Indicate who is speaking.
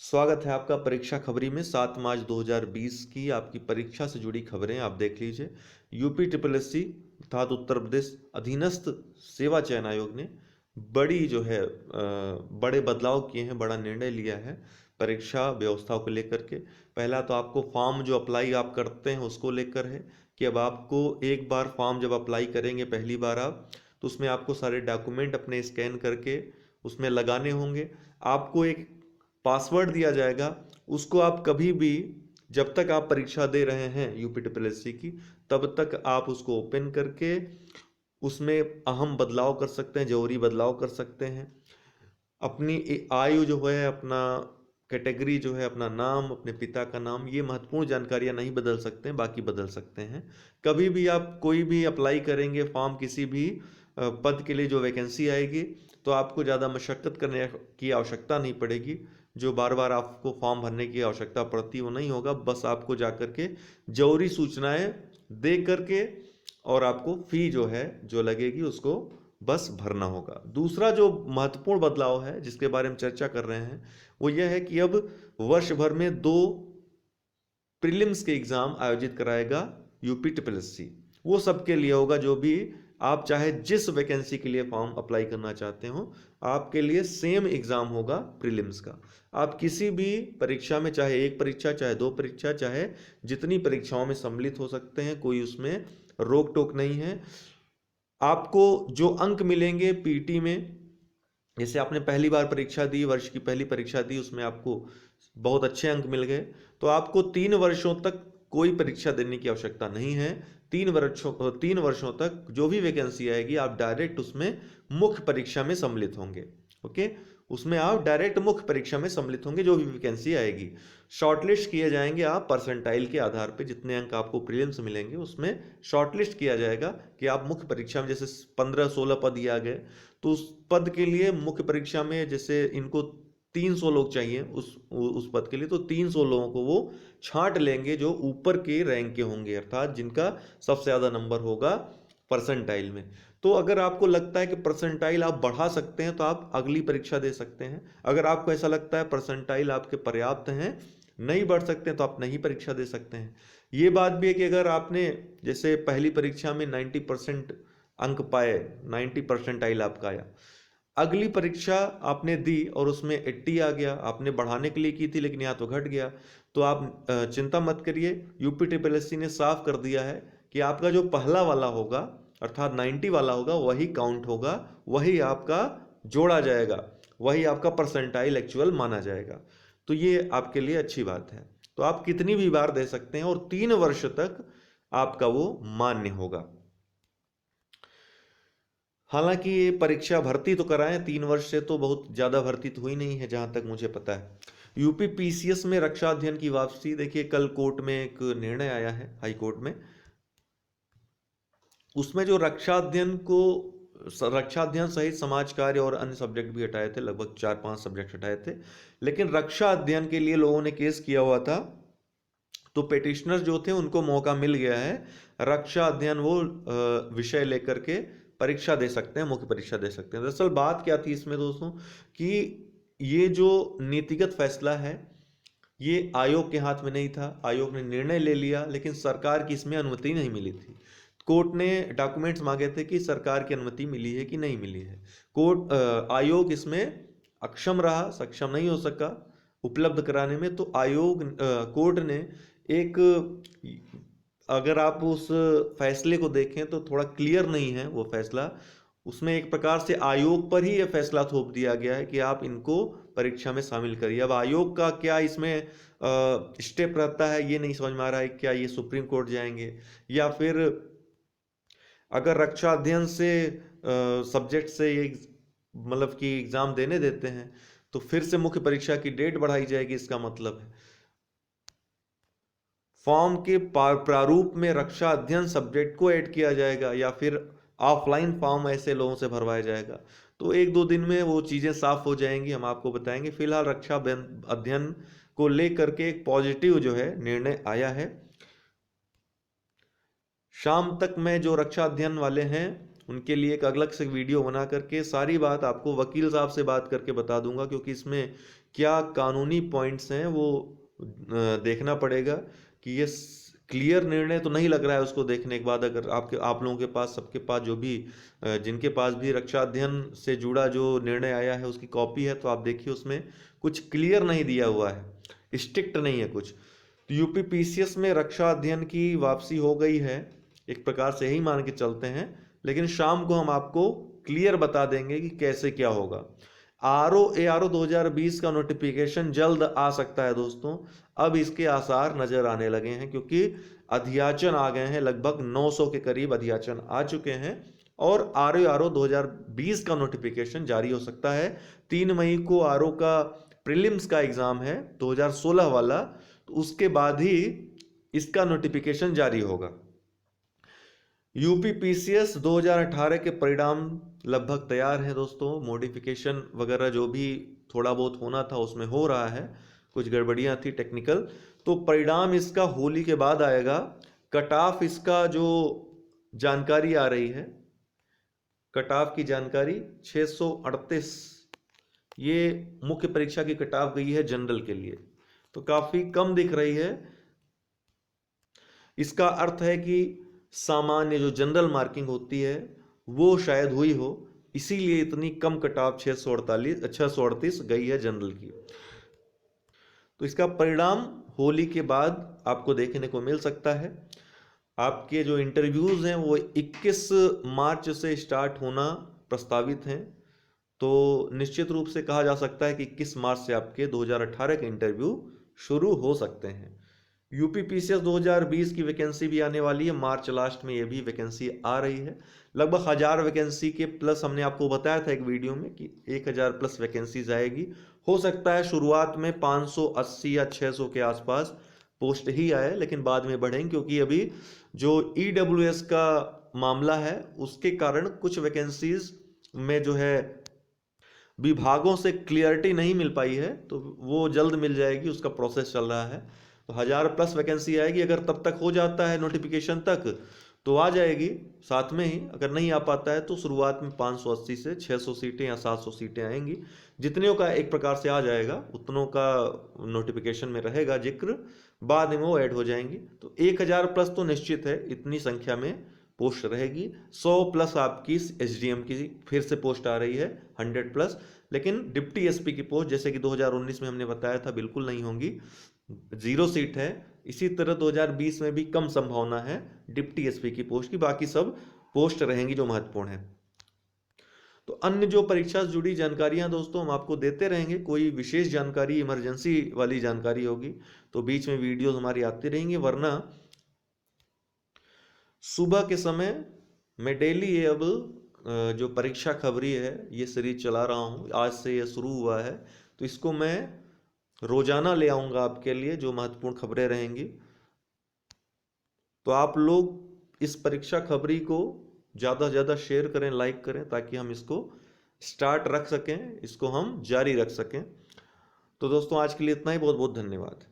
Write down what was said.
Speaker 1: स्वागत है आपका परीक्षा खबरी में। 7 मार्च 2020 की आपकी परीक्षा से जुड़ी खबरें आप देख लीजिए। यूपी ट्रिपल एस सी अर्थात उत्तर प्रदेश अधीनस्थ सेवा चयन आयोग ने बड़ी जो है बड़े बदलाव किए हैं, बड़ा निर्णय लिया है परीक्षा व्यवस्था को लेकर के। पहला तो आपको फॉर्म जो अप्लाई आप करते हैं उसको लेकर है कि अब आपको एक बार फॉर्म जब अप्लाई करेंगे पहली बार आप, तो उसमें आपको सारे डॉक्यूमेंट अपने स्कैन करके उसमें लगाने होंगे। आपको एक पासवर्ड दिया जाएगा, उसको आप कभी भी जब तक आप परीक्षा दे रहे हैं यूपी ट्रिपल एस सी की, तब तक आप उसको ओपन करके उसमें अहम बदलाव कर सकते हैं, जरूरी बदलाव कर सकते हैं। अपनी आयु जो है, अपना कैटेगरी जो है, अपना नाम, अपने पिता का नाम, ये महत्वपूर्ण जानकारियां नहीं बदल सकते हैं, बाकी बदल सकते हैं। कभी भी आप कोई भी अप्लाई करेंगे फॉर्म किसी भी पद के लिए, जो वैकेंसी आएगी, तो आपको ज़्यादा मशक्क़त करने की आवश्यकता नहीं पड़ेगी। जो बार बार आपको फॉर्म भरने की आवश्यकता पड़ती है वो नहीं होगा। बस आपको जा करके जरूरी सूचनाएं दे करके और आपको फी जो है जो लगेगी उसको बस भरना होगा। दूसरा जो महत्वपूर्ण बदलाव है जिसके बारे में चर्चा कर रहे हैं वो यह है कि अब वर्ष भर में 2 प्रीलिम्स के एग्जाम आयोजित कराएगा यूपी ट्रिपल एस सी। वो सबके लिए होगा, जो भी आप चाहे जिस वैकेंसी के लिए फॉर्म अप्लाई करना चाहते हो, आपके लिए सेम एग्जाम होगा प्रीलिम्स का। आप किसी भी परीक्षा में, चाहे एक परीक्षा, चाहे 2 परीक्षा, चाहे जितनी परीक्षाओं में सम्मिलित हो सकते हैं, कोई उसमें रोक टोक नहीं है। आपको जो अंक मिलेंगे पीटी में, जैसे आपने पहली बार परीक्षा दी, वर्ष की पहली परीक्षा दी, उसमें आपको बहुत अच्छे अंक मिल गए, तो आपको 3 वर्षों तक कोई परीक्षा देने की आवश्यकता नहीं है। 3 वर्षों तक जो भी वैकेंसी आएगी आप डायरेक्ट उसमें मुख्य परीक्षा में सम्मिलित होंगे। ओके, उसमें आप डायरेक्ट मुख्य परीक्षा में सम्मिलित होंगे, जो भी वैकेंसी आएगी। शॉर्टलिस्ट किए जाएंगे आप परसेंटाइल के आधार पे, जितने अंक आपको प्रीलिम्स मिलेंगे उसमें शॉर्टलिस्ट किया जाएगा कि आप मुख्य परीक्षा में, जैसे 15-16 पद ही आ गए, तो उस पद के लिए मुख्य परीक्षा में जैसे इनको 300 लोग चाहिए उस पद के लिए, तो 300 लोगों को वो छांट लेंगे जो ऊपर के रैंक के होंगे, अर्थात जिनका सबसे ज़्यादा नंबर होगा परसेंटाइल में। तो अगर आपको लगता है कि परसेंटाइल आप बढ़ा सकते हैं तो आप अगली परीक्षा दे सकते हैं। अगर आपको ऐसा लगता है परसेंटाइल आपके पर्याप्त हैं, नहीं बढ़ सकते हैं, तो आप नहीं परीक्षा दे सकते हैं। ये बात भी है कि अगर आपने जैसे पहली परीक्षा में 90% अंक पाए, 90 परसेंटाइल आपका आया, अगली परीक्षा आपने दी और उसमें 80 आ गया, आपने बढ़ाने के लिए की थी लेकिन यहाँ तो घट गया, तो आप चिंता मत करिए। यूपी ट्रिपल एस सी ने साफ कर दिया है कि आपका जो पहला वाला होगा, अर्थात 90 वाला होगा, वही काउंट होगा, वही आपका जोड़ा जाएगा, वही आपका परसेंटाइल एक्चुअल माना जाएगा। तो ये आपके लिए अच्छी बात है। तो आप कितनी भी बार दे सकते हैं और 3 वर्ष तक आपका वो मान्य होगा। हालांकि ये परीक्षा भर्ती तो कराएं, 3 वर्ष से तो बहुत ज़्यादा भर्ती तो हुई नहीं है जहां तक मुझे पता है। यूपी पीसीएस में रक्षा अध्ययन की वापसी, देखिए कल कोर्ट में एक निर्णय आया है, हाई कोर्ट में। उसमें जो रक्षा अध्ययन सहित समाज कार्य और अन्य सब्जेक्ट भी हटाए थे, लगभग 4-5 सब्जेक्ट हटाए थे, लेकिन रक्षा अध्ययन के लिए लोगों ने केस किया हुआ था, तो पेटिशनर्स जो थे उनको मौका मिल गया है। रक्षा अध्ययन वो विषय लेकर के परीक्षा दे सकते हैं, मुख्य परीक्षा दे सकते हैं। दरअसल बात क्या थी इसमें दोस्तों, कि ये जो नीतिगत फैसला है ये आयोग के हाथ में नहीं था। आयोग ने निर्णय ले लिया लेकिन सरकार की इसमें अनुमति नहीं मिली थी। कोर्ट ने डॉक्यूमेंट्स मांगे थे कि सरकार की अनुमति मिली है कि नहीं मिली है। आयोग इसमें अक्षम रहा, सक्षम नहीं हो सका उपलब्ध कराने में। तो कोर्ट ने एक, अगर आप उस फैसले को देखें तो थोड़ा क्लियर नहीं है वो फैसला। उसमें एक प्रकार से आयोग पर ही यह फैसला थोप दिया गया है कि आप इनको परीक्षा में शामिल करिए। अब आयोग का क्या इसमें स्टेप रहता है ये नहीं समझ में आ रहा है। क्या ये सुप्रीम कोर्ट जाएंगे, या फिर अगर रक्षा अध्ययन से सब्जेक्ट से ये मतलब कि एग्जाम देने देते हैं तो फिर से मुख्य परीक्षा की डेट बढ़ाई जाएगी, इसका मतलब है फॉर्म के प्रारूप में रक्षा अध्ययन सब्जेक्ट को ऐड किया जाएगा, या फिर ऑफलाइन फॉर्म ऐसे लोगों से भरवाया जाएगा। तो 1-2 दिन में वो चीज़ें साफ हो जाएंगी, हम आपको बताएंगे। फिलहाल रक्षा अध्ययन को लेकर के एक पॉजिटिव जो है निर्णय आया है। शाम तक में जो रक्षा अध्ययन वाले हैं उनके लिए एक अलग से वीडियो बना करके सारी बात आपको वकील साहब से बात करके बता दूंगा, क्योंकि इसमें क्या कानूनी पॉइंट्स हैं वो देखना पड़ेगा कि ये क्लियर निर्णय तो नहीं लग रहा है उसको देखने के बाद। अगर आप लोगों के पास, सबके पास, जो भी जिनके पास भी रक्षा अध्ययन से जुड़ा जो निर्णय आया है उसकी कॉपी है, तो आप देखिए उसमें कुछ क्लियर नहीं दिया हुआ है, स्ट्रिक्ट नहीं है कुछ। तो यूपी पीसीएस में रक्षा अध्ययन की वापसी हो गई है, एक प्रकार से यही मान के चलते हैं, लेकिन शाम को हम आपको क्लियर बता देंगे कि कैसे क्या होगा। ARO 2020 का नोटिफिकेशन जल्द आ सकता है दोस्तों, अब इसके आसार नजर आने लगे हैं, क्योंकि अध्याचन आ गए हैं, लगभग 900 के करीब अध्याचन आ चुके हैं और ARO 2020 का नोटिफिकेशन जारी हो सकता है। 3 मई को आरओ का प्रीलिम्स का एग्जाम है 2016 वाला, तो उसके बाद ही इसका नोटिफिकेशन जारी होगा। यूपी पीसीएस 2018 के परिणाम लगभग तैयार हैं दोस्तों, मॉडिफिकेशन वगैरह जो भी थोड़ा बहुत होना था उसमें हो रहा है, कुछ गड़बड़ियां थी टेक्निकल, तो परिणाम इसका होली के बाद आएगा। कट ऑफ इसका जो जानकारी आ रही है, कट ऑफ की जानकारी 638, ये मुख्य परीक्षा की कट ऑफ गई है जनरल के लिए, तो काफी कम दिख रही है। इसका अर्थ है कि सामान्य जो जनरल मार्किंग होती है वो शायद हुई हो, इसीलिए इतनी कम कट ऑफ 638 गई है जनरल की। तो इसका परिणाम होली के बाद आपको देखने को मिल सकता है। आपके जो इंटरव्यूज हैं वो 21 मार्च से स्टार्ट होना प्रस्तावित हैं, तो निश्चित रूप से कहा जा सकता है कि 21 मार्च से आपके 2018 के इंटरव्यू शुरू हो सकते हैं। यूपी पीसीएस 2020 की वैकेंसी भी आने वाली है, मार्च लास्ट में ये भी वैकेंसी आ रही है। लगभग 1000 वैकेंसी के प्लस, हमने आपको बताया था एक वीडियो में कि 1000 प्लस वैकेंसीज आएगी। हो सकता है शुरुआत में 580 या 600 के आसपास पोस्ट ही आए, लेकिन बाद में बढ़ेंगे, क्योंकि अभी जो ईडब्ल्यूएस का मामला है उसके कारण कुछ वैकेंसीज में जो है विभागों से क्लियरिटी नहीं मिल पाई है, तो वो जल्द मिल जाएगी, उसका प्रोसेस चल रहा है। तो 1000 प्लस वैकेंसी आएगी, अगर तब तक हो जाता है नोटिफिकेशन तक तो आ जाएगी साथ में ही, अगर नहीं आ पाता है तो शुरुआत में 580 से 600 सीटें या 700 सीटें आएंगी। जितनों का एक प्रकार से आ जाएगा उतनों का नोटिफिकेशन में रहेगा जिक्र, बाद में वो ऐड हो जाएंगी। तो 1000 प्लस तो निश्चित है, इतनी संख्या में पोस्ट रहेगी। 100 प्लस आपकी एसडीएम की फिर से पोस्ट आ रही है, 100 प्लस, लेकिन डिप्टी एसपी की पोस्ट जैसे कि 2019 में हमने बताया था बिल्कुल नहीं होंगी, 0 सीट है। इसी तरह 2020 में भी कम संभावना है डिप्टी एसपी की पोस्ट की, बाकी सब पोस्ट रहेंगी जो महत्वपूर्ण है। तो अन्य जो परीक्षा से जुड़ी जानकारियां दोस्तों हम आपको देते रहेंगे, कोई विशेष जानकारी, इमरजेंसी वाली जानकारी होगी तो बीच में वीडियोस हमारी आती रहेंगी, वरना सुबह के समय मैं डेली ये अब जो परीक्षा खबरी है ये सीरीज चला रहा हूँ, आज से ये शुरू हुआ है, तो इसको मैं रोजाना ले आऊंगा आपके लिए, जो महत्वपूर्ण खबरें रहेंगी। तो आप लोग इस परीक्षा खबरी को ज़्यादा से ज़्यादा शेयर करें, लाइक करें, ताकि हम इसको स्टार्ट रख सकें, इसको हम जारी रख सकें। तो दोस्तों आज के लिए इतना ही, बहुत बहुत धन्यवाद।